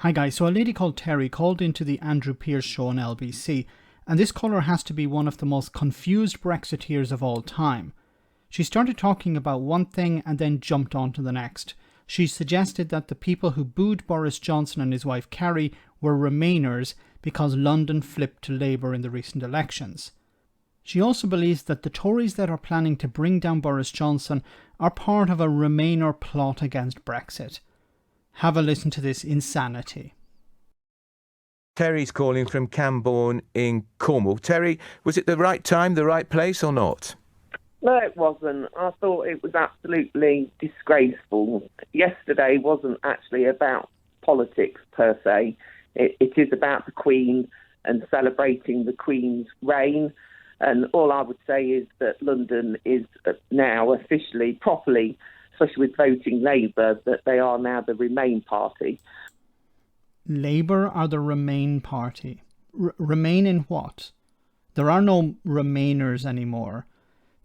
Hi guys, so a lady called Terry called into the Andrew Pierce show on LBC, and this caller has to be one of the most confused Brexiteers of all time. She started talking about one thing and then jumped on to the next. She suggested that the people who booed Boris Johnson and his wife Carrie were Remainers because London flipped to Labour in the recent elections. She also believes that the Tories that are planning to bring down Boris Johnson are part of a Remainer plot against Brexit. Have a listen to this insanity. Terry's calling from Camborne in Cornwall. Terry, was it the right time, the right place or not? No, it wasn't. I thought it was absolutely disgraceful. Yesterday wasn't actually about politics per se. It is about the Queen and celebrating the Queen's reign. And all I would say is that London is now officially, properly, especially with voting Labour, that they are now the Remain party. Labour are the Remain party. Remain in what? There are no Remainers anymore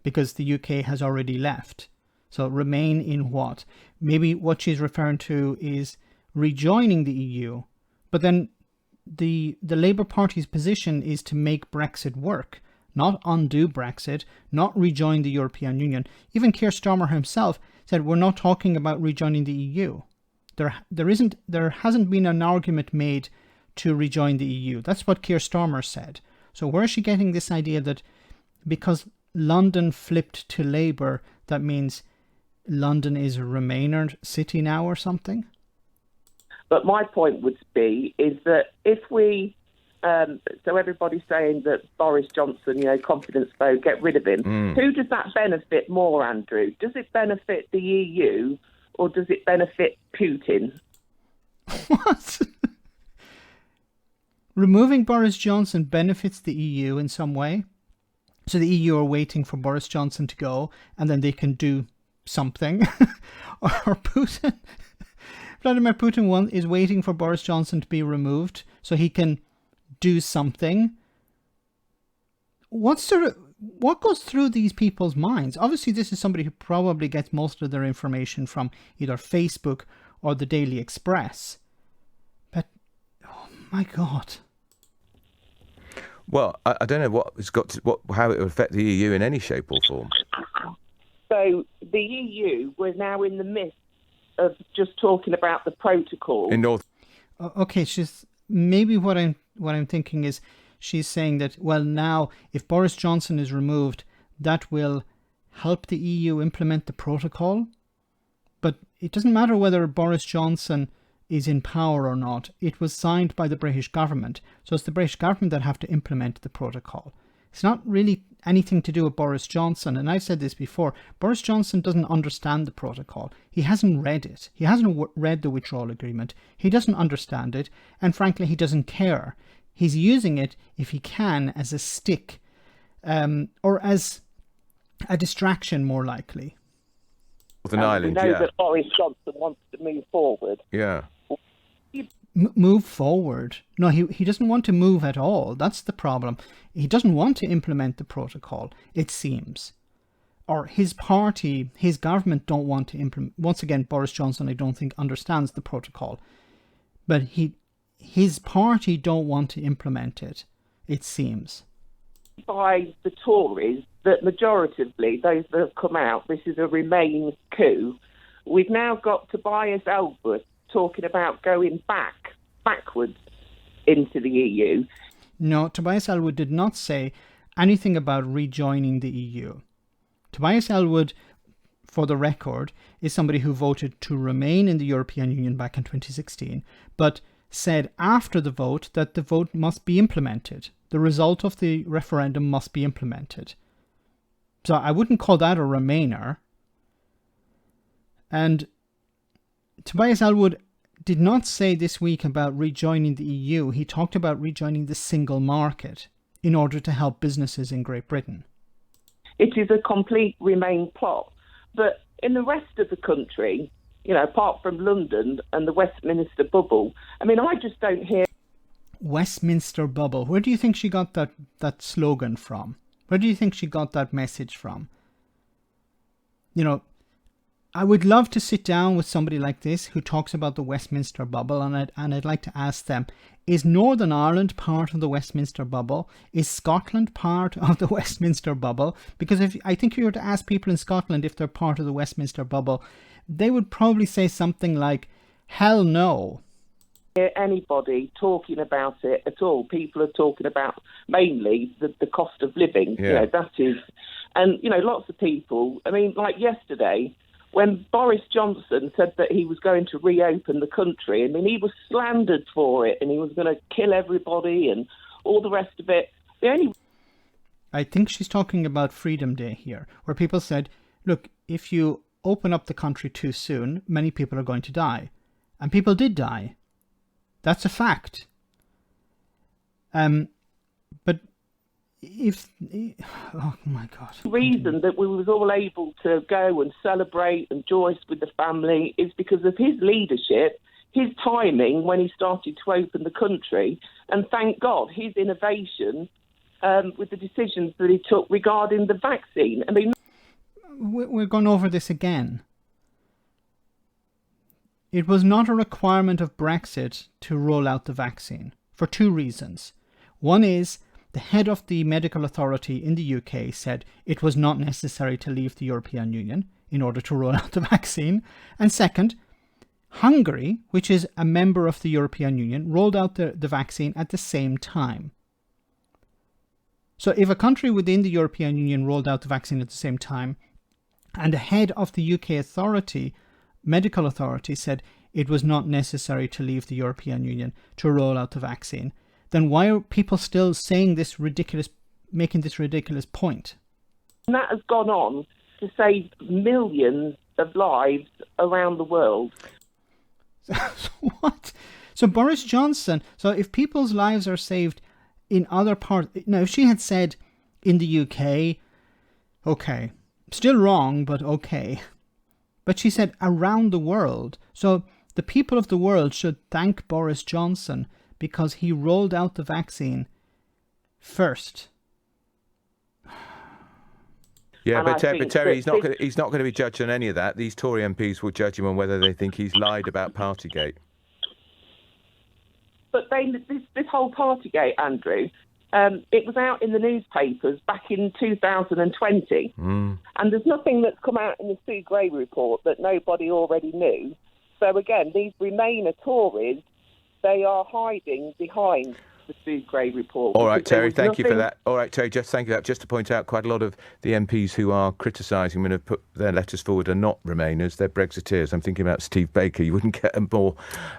because the UK has already left. So Remain in what? Maybe what she's referring to is rejoining the EU. But then the Labour Party's position is to make Brexit work, not undo Brexit, not rejoin the European Union. Even Keir Starmer himself said we're not talking about rejoining the EU. There hasn't been an argument made to rejoin the EU. That's what Keir Starmer said. So where is she getting this idea that because London flipped to Labour, that means London is a Remainer city now or something? But my point would be is that if we, so everybody's saying that Boris Johnson, confidence vote, get rid of him. Who does that benefit more, Andrew? Does it benefit the EU or does it benefit Putin? What? Removing Boris Johnson benefits the EU in some way? So the EU are waiting for Boris Johnson to go and then they can do something? Or Putin... Vladimir Putin is waiting for Boris Johnson to be removed so he can do something. What goes through these people's minds? Obviously, this is somebody who probably gets most of their information from either Facebook or the Daily Express. But, oh my God. Well, I don't know how it would affect the EU in any shape or form. So the EU, we're now in the midst of just talking about the protocol. In North. Okay, maybe what I'm thinking is she's saying that, well, now if Boris Johnson is removed, that will help the EU implement the protocol. But it doesn't matter whether Boris Johnson is in power or not. It was signed by the British government. So it's the British government that have to implement the protocol. It's not really anything to do with Boris Johnson. And I've said this before. Boris Johnson doesn't understand the protocol. He hasn't read it. He hasn't read the withdrawal agreement. He doesn't understand it. And frankly, he doesn't care. He's using it, if he can, as a stick or as a distraction, more likely. Northern Ireland, we know that Boris Johnson wants to move forward. Yeah. Move forward? No, he doesn't want to move at all. That's the problem. He doesn't want to implement the protocol, it seems. Or his party, his government don't want to implement. Once again, Boris Johnson, I don't think, understands the protocol. But his party don't want to implement it, it seems. By the Tories, that majoritively, those that have come out, this is a Remain coup. We've now got Tobias Ellsworth talking about going backwards into the EU. No, Tobias Ellsworth did not say anything about rejoining the EU. Tobias Ellsworth, for the record, is somebody who voted to remain in the European Union back in 2016, but said after the vote that the vote must be implemented. The result of the referendum must be implemented. So I wouldn't call that a Remainer. And Tobias Ellsworth did not say this week about rejoining the EU. He talked about rejoining the single market in order to help businesses in Great Britain. It is a complete Remain plot. But in the rest of the country, apart from London and the Westminster bubble, I just don't hear... Westminster bubble. Where do you think she got that slogan from? Where do you think she got that message from? I would love to sit down with somebody like this who talks about the Westminster bubble, and I'd like to ask them, is Northern Ireland part of the Westminster bubble? Is Scotland part of the Westminster bubble? Because I think if you were to ask people in Scotland if they're part of the Westminster bubble, they would probably say something like, hell no. Anybody talking about it at all. People are talking about mainly the cost of living. Yeah. That is, and lots of people. I mean, like yesterday, when Boris Johnson said that he was going to reopen the country, I mean, he was slandered for it, and he was going to kill everybody and all the rest of it. I think she's talking about Freedom Day here, where people said, look, if you open up the country too soon, many people are going to die. And people did die. That's a fact. But oh my God. The reason that we was all able to go and celebrate and joyous with the family is because of his leadership, his timing when he started to open the country, and thank God, his innovation with the decisions that he took regarding the vaccine. I mean, we're going over this again. It was not a requirement of Brexit to roll out the vaccine for two reasons. One is the head of the medical authority in the UK said it was not necessary to leave the European Union in order to roll out the vaccine. And second, Hungary, which is a member of the European Union, rolled out the vaccine at the same time. So if a country within the European Union rolled out the vaccine at the same time, and the head of the UK authority, medical authority, said it was not necessary to leave the European Union to roll out the vaccine, then why are people still saying this ridiculous, making this ridiculous point? And that has gone on to save millions of lives around the world. What? So Boris Johnson, so if people's lives are saved in other parts, now if she had said in the UK, okay, still wrong, but okay. But she said around the world. So the people of the world should thank Boris Johnson because he rolled out the vaccine first. Yeah, but Terry, he's not going to be judged on any of that. These Tory MPs will judge him on whether they think he's lied about Partygate. But this whole Partygate, Andrew, it was out in the newspapers back in 2020. And there's nothing that's come out in the Sue Gray report that nobody already knew. So again, these Remainer Tories, they are hiding behind the Sue Gray report. All right, Terry, thank you for that. All right, Terry, just thank you for that. Just to point out, quite a lot of the MPs who are criticising and have put their letters forward are not Remainers, they're Brexiteers. I'm thinking about Steve Baker. You wouldn't get a more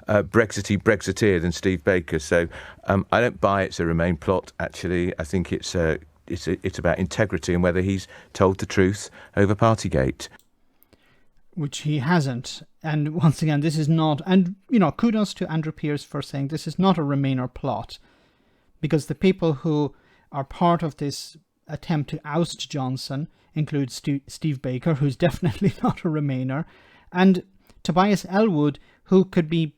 Brexiteer than Steve Baker. So I don't buy it's a Remain plot, actually. I think it's about integrity and whether he's told the truth over Partygate. Which he hasn't. And once again, this is not, and kudos to Andrew Pearce for saying this is not a Remainer plot, because the people who are part of this attempt to oust Johnson include Steve Baker, who's definitely not a Remainer, and Tobias Ellwood, who could be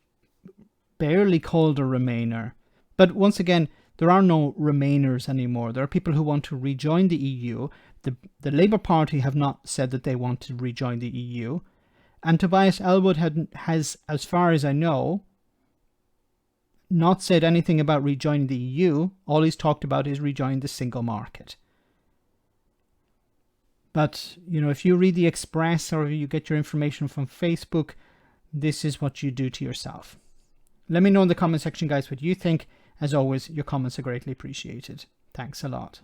barely called a Remainer. But once again, there are no Remainers anymore. There are people who want to rejoin the EU. The Labour Party have not said that they want to rejoin the EU. And Tobias Ellwood has, as far as I know, not said anything about rejoining the EU. All he's talked about is rejoining the single market. But, if you read the Express or you get your information from Facebook, this is what you do to yourself. Let me know in the comment section, guys, what you think. As always, your comments are greatly appreciated. Thanks a lot.